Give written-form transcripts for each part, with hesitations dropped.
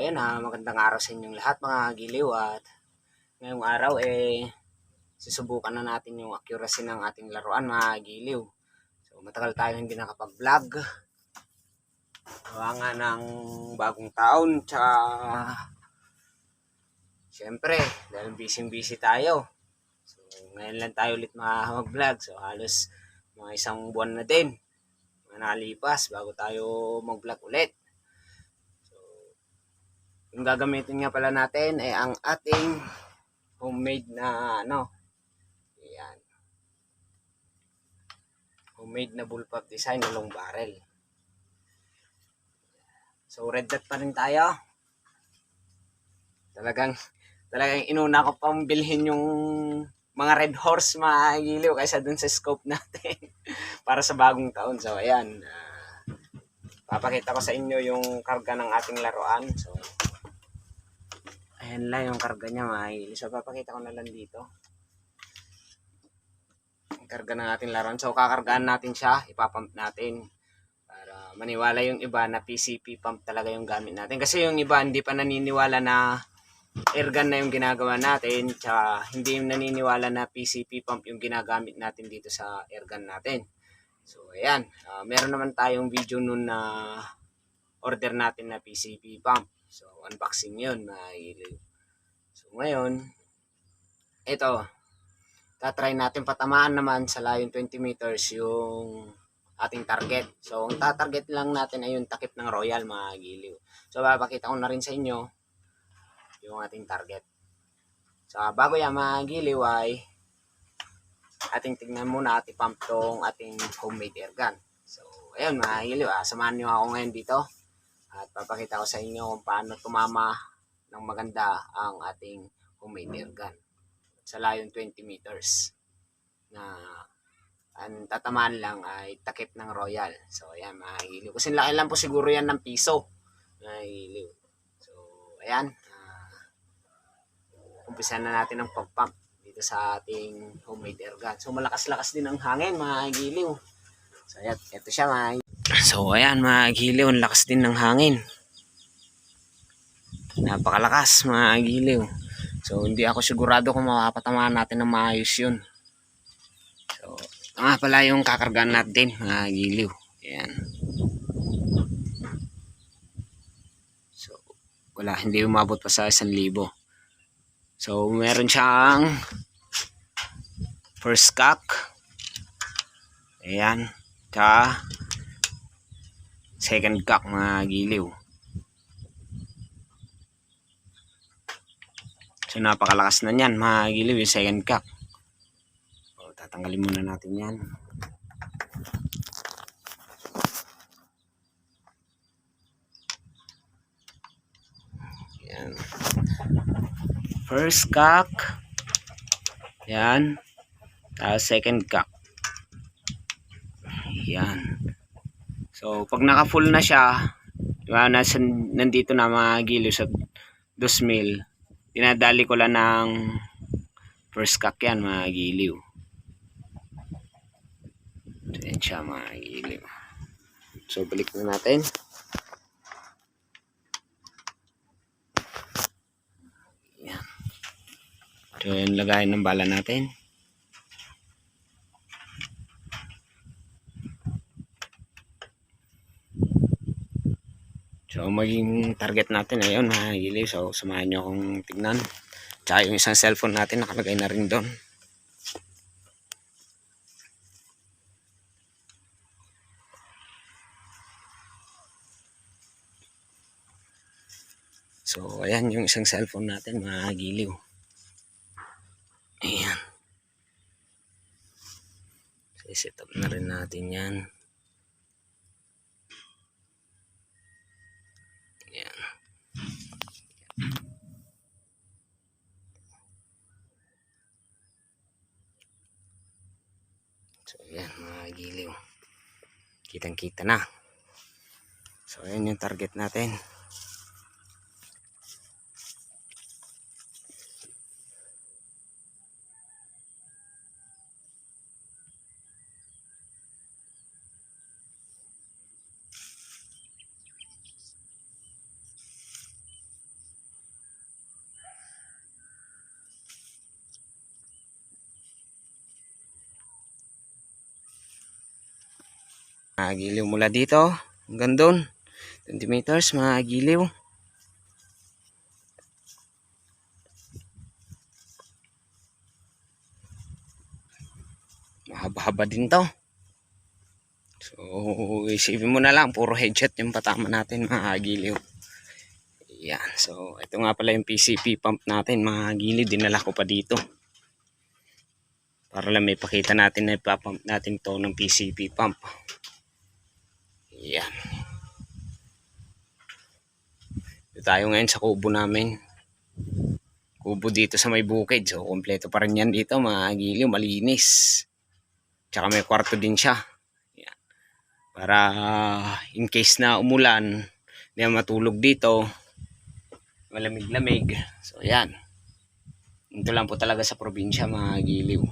ayan magandang araw sa inyong lahat mga giliw at ngayong araw susubukan na natin yung accuracy ng ating laruan mga giliw. So matagal tayo hindi nakapag-vlog. Gawa nga ng bagong taon tsaka syempre dahil busy tayo. So ngayon lang tayo ulit mag-vlog. So halos mga isang buwan na din mga nalipas bago tayo mag-vlog ulit. Yung gagamitin nga pala natin ay ang ating homemade na ayan. Homemade na bullpup design na long barrel. So red dot pa rin tayo. Talagang inuna ko pang bilhin yung mga red horse mga giliw kaysa dun sa scope natin para sa bagong taon. So ayan, papakita ko sa inyo yung karga ng ating laruan. So ayan lang yung karga niya mga giliw. So papakita ko na lang dito ang karga ng ating laruan. So kakargaan natin siya, ipapump natin para maniwala yung iba na PCP pump talaga yung gamit natin. Kasi yung iba hindi pa naniniwala na airgun na yung ginagawa natin, tsaka hindi naniniwala na PCP pump yung ginagamit natin dito sa airgun natin. So ayan, meron naman tayong video nun na order natin na PCP pump. So unboxing yun mga giliw. So ngayon, ito, tatry natin patamaan naman sa layong 20 meters yung ating target. So ang tatarget lang natin ay yung takip ng Royal mga giliw. So papakita ko na rin sa inyo yung ating target. So bago yan mga giliw ay ating tingnan muna at ipump tong ating homemade airgun. So ayun mga giliw, samahan nyo ako ngayon dito at papakita ko sa inyo kung paano tumama ng maganda ang ating homemade airgun sa layong 20 meters na ang tatamaan lang ay takip ng Royal. So ayan mga giliw, kasi laki lang po siguro yan ng piso mga giliw. So ayan, umpisa na natin ang pag-pump dito sa ating homemade airgun. So malakas-lakas din ang hangin mga giliw. So ayan, ito siya mga giliw. So ayan mga giliw, ang lakas din ng hangin. Napakalakas mga giliw. So hindi ako sigurado kung makapatamaan natin ng maayos yun. So ito nga pala yung kakargaan natin mga giliw. Ayan. So wala, hindi umabot pa sa 1,000. So meron siyang first cock. Ayan. Tsaka second cock mga giliw. So napakalakas na niyan mga giliw yung second cock. O, tatanggalin muna natin yan. Ayan. First cock. Ayan. Tapos second cock. Ayan. So pag naka full na siya, nandito na mga giliw sa 2,000, dinadali ko lang ng first cock yan mga giliw. So yan siya mga giliw. So balik na natin. Yan. So yung lagayin ng bala natin. So maging target natin ayun mga giliw. So samahan nyo akong tignan. Tsaka yung isang cellphone natin nakalagay na rin doon. So ayan yung isang cellphone natin mga giliw. Ayan. So set up na rin natin yan. Ayan. So ayan mga giliw, kitang kita na. So ayan yung target natin. Mga giliw mula dito hanggang doon. 20 meters mga giliw. Mahaba-haba din to. So isipin mo na lang puro headshot yung patama natin mga giliw. Yan. So ito nga pala yung PCP pump natin mga giliw. Dinala ko pa dito. Para lang may pakita natin na ipapump natin to ng PCP pump. Yan. Ito tayo ngayon sa kubo namin. Kubo dito sa may bukid. So kompleto pa rin yan dito mga giliw. Malinis. Tsaka may kwarto din siya. Yan. Para in case na umulan, hindi na matulog dito. Malamig-lamig. So yan. Ito lang po talaga sa probinsya mga giliw.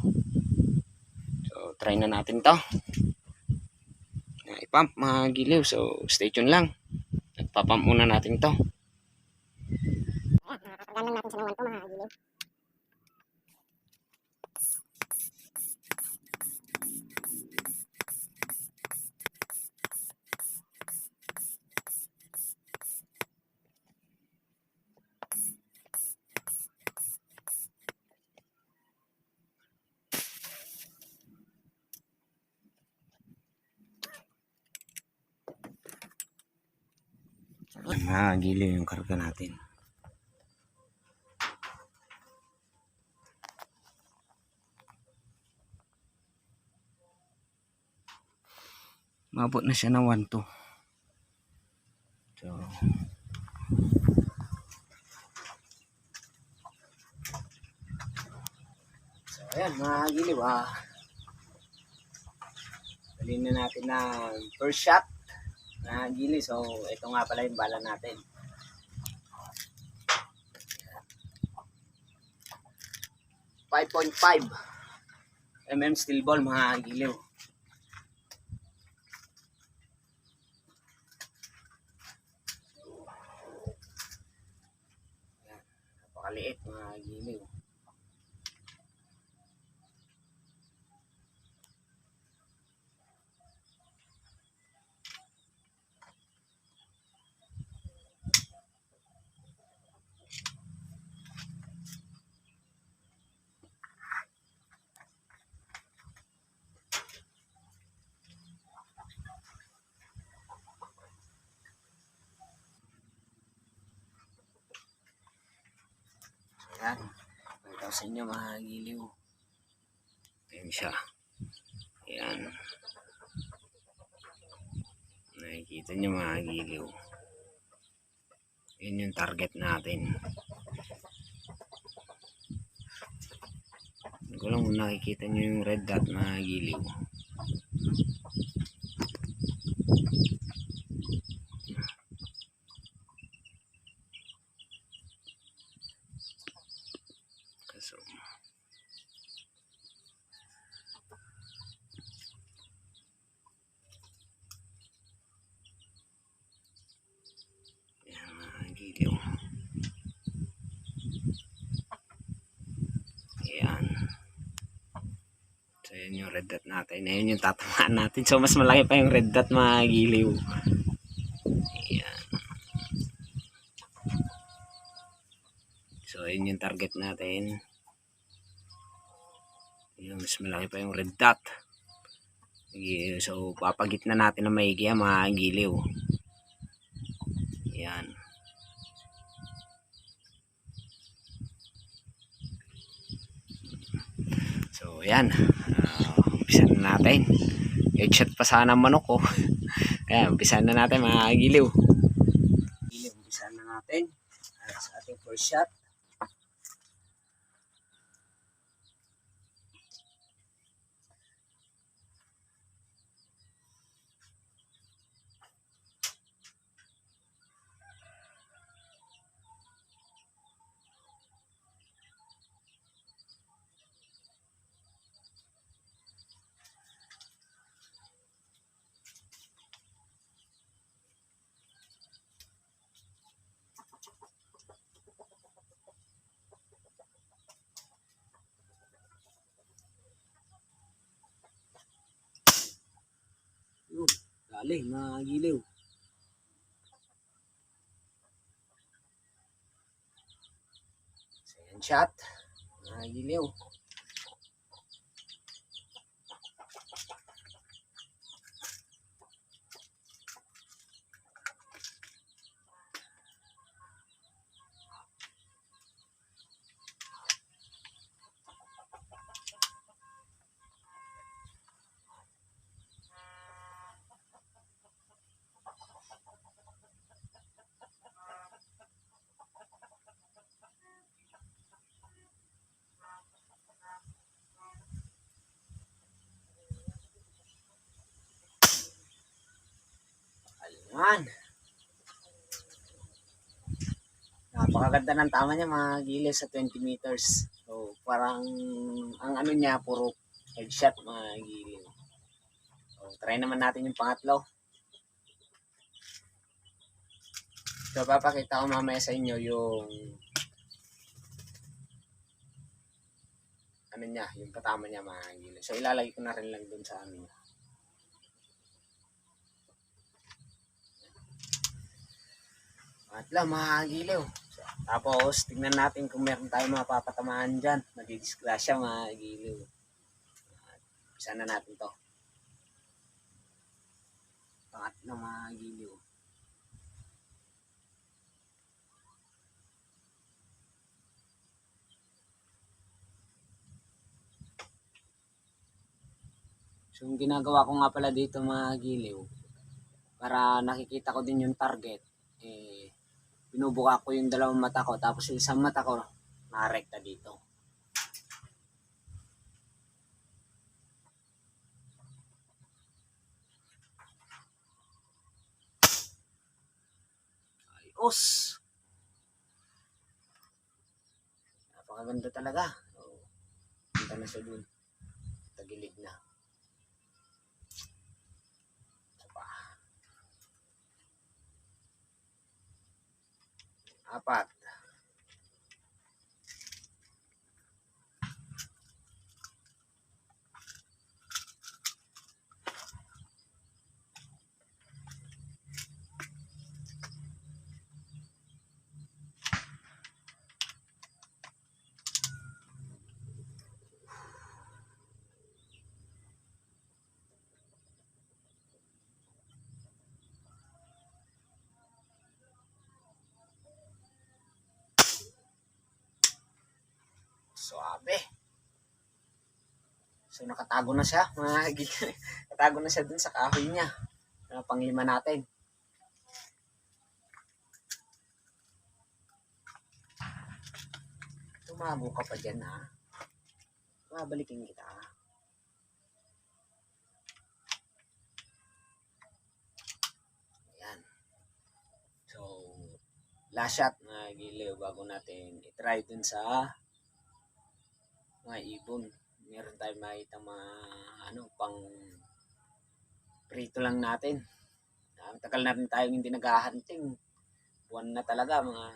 So try na natin to. I-pump mga giliw. So stay tuned lang. Nagpapump muna natin to. Nakakagalan natin sa nawan to mga giliw. Mga giliw yung karga natin. Mabot na siya ng 1-2. So ayan mga giliw, dalhin na natin na first shot na giliw. So ito nga pala yung bala natin. 5.5 mm steel ball mga giliw. Napakaliit mga giliw. Ayan. Pagkakaw sa inyo mga giliw. Ayan siya. Ayan. Nakikita nyo mga giliw. Ayan yung target natin. Hindi ko lang kung nakikita nyo yung red dot mga giliw. So, ayan mga giliw. Ayan. So yun yung red dot natin. Ayan yung tatamaan natin. So mas malaki pa yung red dot mga giliw. Ayan. So yun yung target natin. Ayan, mas malaki pa yung red dot. So papagit na natin na maigi mga giliw. Ayan. So ayan. Umpisa na natin. Headshot pa sana manok ko. Ayan, umpisa na natin mga giliw. Umpisa na natin. Sa ating first shot. Ali, mga giliw. Second shot, mga giliw. Ayan. Napakaganda ng tama niya, mga giliw, sa 20 meters. So, parang ang ano niya, puro headshot, mga giliw. So, try naman natin yung pangatlo. So, papakita ko mamaya sa inyo yung ano niya, yung katama niya, mga giliw. So, ilalagay ko na rin lang dun sa ano. Pangatlo, mga giliw. So, tapos, tingnan natin kung meron tayong mapapatamaan dyan. Madidisgrasya, mga giliw. Isa na natin to. Pangatlo, mga giliw. So, yung ginagawa ko nga pala dito, mga giliw, para nakikita ko din yung target, binubuka ko yung dalawang mata ko, tapos yung isang mata ko, nakarekta dito. Ayos! Napakaganda talaga. Punta na siya dun. Tagilid na. Apat. Suabe. So, nakatago na siya, mga giliw. Nakatago na siya dun sa kahoy niya. Panglima natin. Tumago ka pa dyan, ha? Babalikin kita, ha? Ayan. So, last shot, mga giliw, bago natin itry dun sa mga ibon. Meron tayong makita mga pang prito lang natin. Ang tagal na rin tayong hindi naghahunting. Buwan na talaga, mga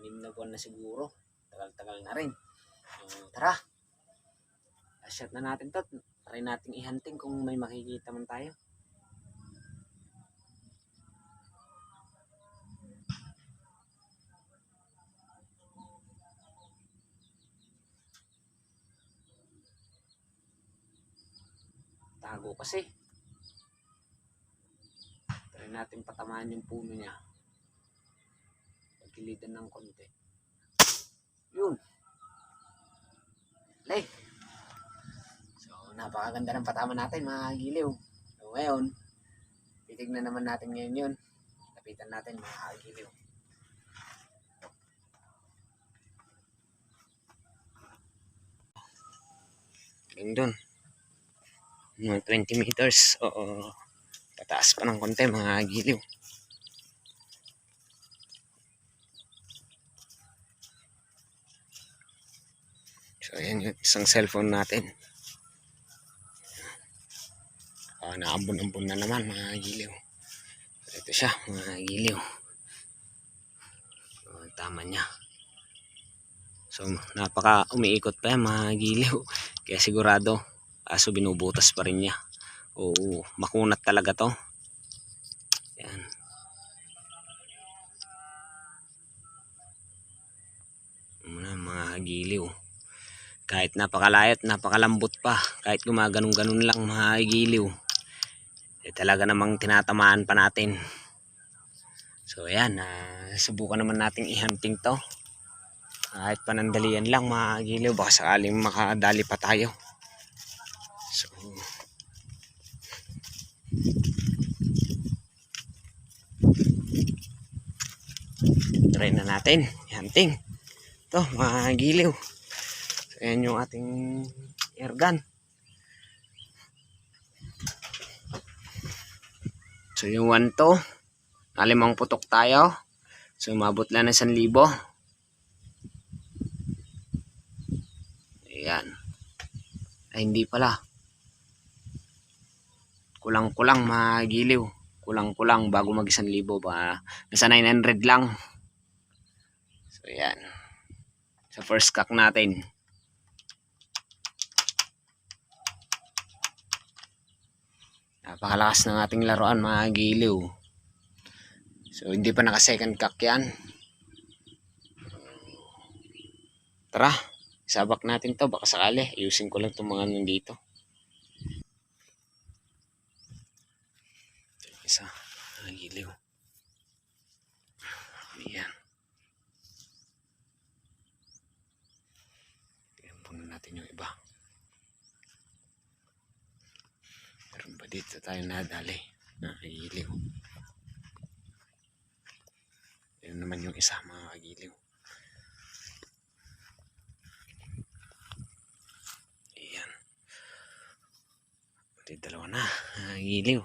6 na buwan na siguro. Tagal-tagal na rin. So, tara. Shot na natin to. Try natin i-hunting kung may makikita man tayo. Tago kasi. Try natin patamaan yung puno niya. Pagkilidan ng konti. Yun. Lay. So, napakaganda ng patama natin, mga giliw. So, ngayon, titignan naman natin ngayon yun. Lapitan natin, mga giliw. Galing dun. Mga 20 meters. Oo. Pataas pa ng konti, mga giliw. So, ayan yung isang cellphone natin. Naambon-ambon na naman, mga giliw. So, ito siya, mga giliw. So, tama niya. So, napaka umiikot pa yan, mga giliw. Kaya sigurado, binubutas pa rin niya. Oo, makunat talaga to. mga giliw. Kahit napakalayat, napakalambot pa, kahit gumaganong-ganon lang mga giliw, talaga namang tinatamaan pa natin. So ayan, subukan naman nating i-hunting to. Kahit panandalian lang mga giliw, baka sakaling makadali pa tayo. So try na natin i-hunting to mga giliw. So ayan yung ating airgun. So yung 1 to, 5 putok tayo. So umabot lang ng 1,000. Ayan. Ay hindi pala. Kulang-kulang mga giliw. Kulang-kulang bago mag 1,000 ba. Nasa 900 lang. So ayan. Sa first cock natin. Napakalakas ng ating laruan mga giliw. So hindi pa naka second cock yan. Tara, isabak natin to, baka sakali. Ayusin ko lang itong mga nandito. Isa, mga giliw. Ayan. Tingnan po natin yung iba. Meron ba dito tayo nadali? Mga giliw. Ayan naman yung isa mga giliw. Ayan. Pati dalawa na, mga giliw.